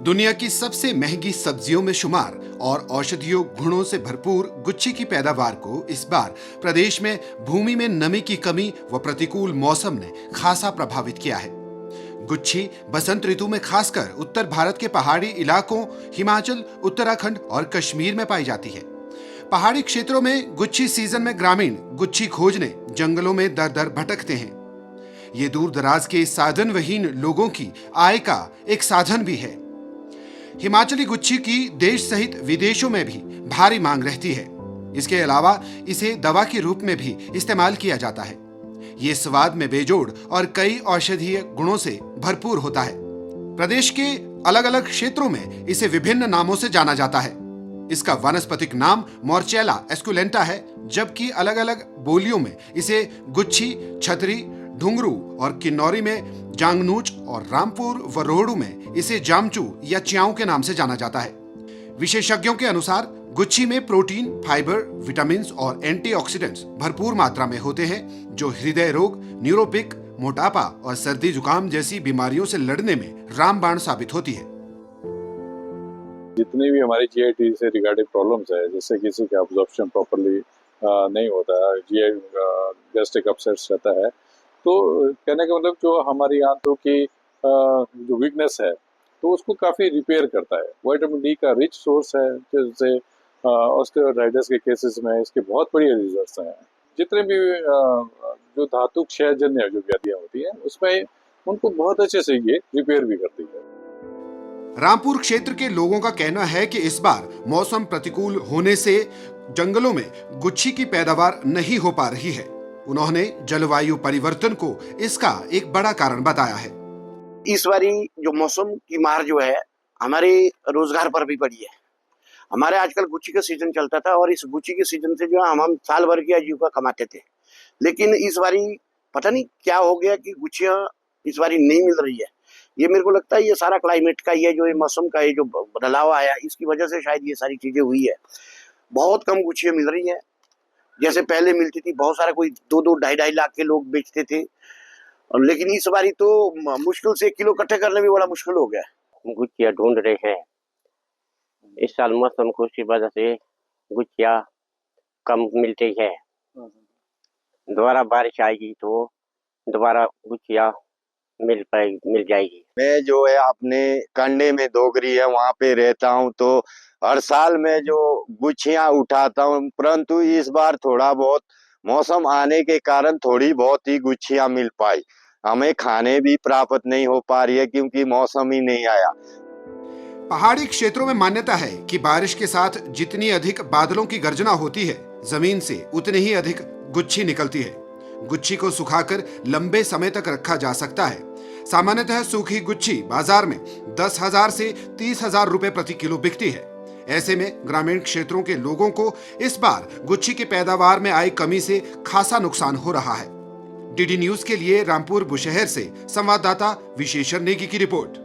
दुनिया की सबसे महंगी सब्जियों में शुमार और औषधीय गुणों से भरपूर गुच्छी की पैदावार को इस बार प्रदेश में भूमि में नमी की कमी व प्रतिकूल मौसम ने खासा प्रभावित किया है। गुच्छी बसंत ऋतु में खासकर उत्तर भारत के पहाड़ी इलाकों हिमाचल, उत्तराखंड और कश्मीर में पाई जाती है। पहाड़ी क्षेत्रों में गुच्छी सीजन में ग्रामीण गुच्छी खोजने जंगलों में दर दर भटकते हैं। ये दूर दराज के साधन विहीन लोगों की आय का एक साधन भी है। हिमाचली गुच्छी की देश सहित विदेशों में भी भारी मांग रहती है। इसके अलावा इसे दवा के रूप में भी इस्तेमाल किया जाता है। ये स्वाद में बेजोड़ और कई औषधीय गुणों से भरपूर होता है। प्रदेश के अलग अलग क्षेत्रों में इसे विभिन्न नामों से जाना जाता है। इसका वानस्पतिक नाम मोर्चेला एस्कुलेंटा है, जबकि अलग अलग बोलियों में इसे गुच्छी, छतरी, ढुंगरू और किन्नौरी में जांगनूच और रामपुर व रोहड़ू में इसे जामचू या च्याऊ के नाम से जाना जाता है। विशेषज्ञों के अनुसार गुच्छी में प्रोटीन, फाइबर, विटामिन और एंटीऑक्सीडेंट्स भरपूर मात्रा में होते हैं, जो हृदय रोग, न्यूरोपिक, मोटापा और सर्दी जुकाम जैसी बीमारियों से लड़ने में रामबाण साबित होती है। जितनी भी हमारी जीआईटी से रिगार्डिंग प्रॉब्लम्स है, जैसे किसी का एब्जॉर्प्शन प्रॉपर्ली नहीं होता है, जीआई गैस्ट्रिक अपसेट्स रहता है, तो कहने का मतलब जो हमारी आंतों की जो वीकनेस है तो उसको काफ़ी रिपेयर करता है। विटामिन डी का रिच सोर्स है, जैसे ऑस्टियोआर्थराइटिस के केसेस में इसके बहुत बढ़िया रिजल्ट्स हैं। जितने भी जो धातु क्षयजन्य जो व्याधियाँ होती हैं उसमें उनको बहुत अच्छे से ये रिपेयर भी करती है। रामपुर क्षेत्र के लोगों का कहना है कि इस बार मौसम प्रतिकूल होने से जंगलों में गुच्छी की पैदावार नहीं हो पा रही है। उन्होंने जलवायु परिवर्तन को इसका एक बड़ा कारण बताया है। इस बारी जो मौसम की मार जो है हमारे रोजगार पर भी पड़ी है। हमारे आजकल गुच्छी का सीजन चलता था और इस गुच्छी के सीजन से जो है हम साल भर की आजीविका कमाते थे, लेकिन इस बारी पता नहीं क्या हो गया कि गुच्छियां इस बारी नहीं मिल रही है। ये मेरे को लगता है ये सारा क्लाइमेट का ही है, जो ये मौसम का ये जो बदलाव आया इसकी वजह से शायद ये सारी चीजें हुई है। बहुत कम गुच्छियां मिल रही है। जैसे पहले मिलती थी बहुत सारा, कोई 2-2 ढाई-ढाई लाख के लोग बेचते थे, और लेकिन इस बारी तो मुश्किल से 1 किलो इकट्ठे करना भी बड़ा मुश्किल हो गया। गुच्छिया ढूंढ रहे हैं। इस साल मौसम खुश की वजह से गुच्छिया कम मिलती है। दोबारा बारिश आएगी तो दोबारा गुच्छिया मिल जाएगी। मैं जो है अपने कंडे में डोगरी है वहाँ पे रहता हूँ, तो हर साल मैं जो गुच्छियाँ उठाता हूँ, परंतु इस बार थोड़ा बहुत मौसम आने के कारण थोड़ी बहुत ही गुच्छियाँ मिल पाई। हमें खाने भी प्राप्त नहीं हो पा रही है क्योंकि मौसम ही नहीं आया। पहाड़ी क्षेत्रों में मान्यता है कि बारिश के साथ जितनी अधिक बादलों की गर्जना होती है, जमीन से उतनी ही अधिक गुच्छी निकलती है। गुच्छी को सुखाकर लंबे समय तक रखा जा सकता है। सामान्यतः सूखी गुच्छी बाजार में 10,000 से 30,000 रुपए प्रति किलो बिकती है। ऐसे में ग्रामीण क्षेत्रों के लोगों को इस बार गुच्छी की पैदावार में आई कमी से खासा नुकसान हो रहा है। डीडी न्यूज के लिए रामपुर बुशहर से संवाददाता विशेषण नेगी की रिपोर्ट।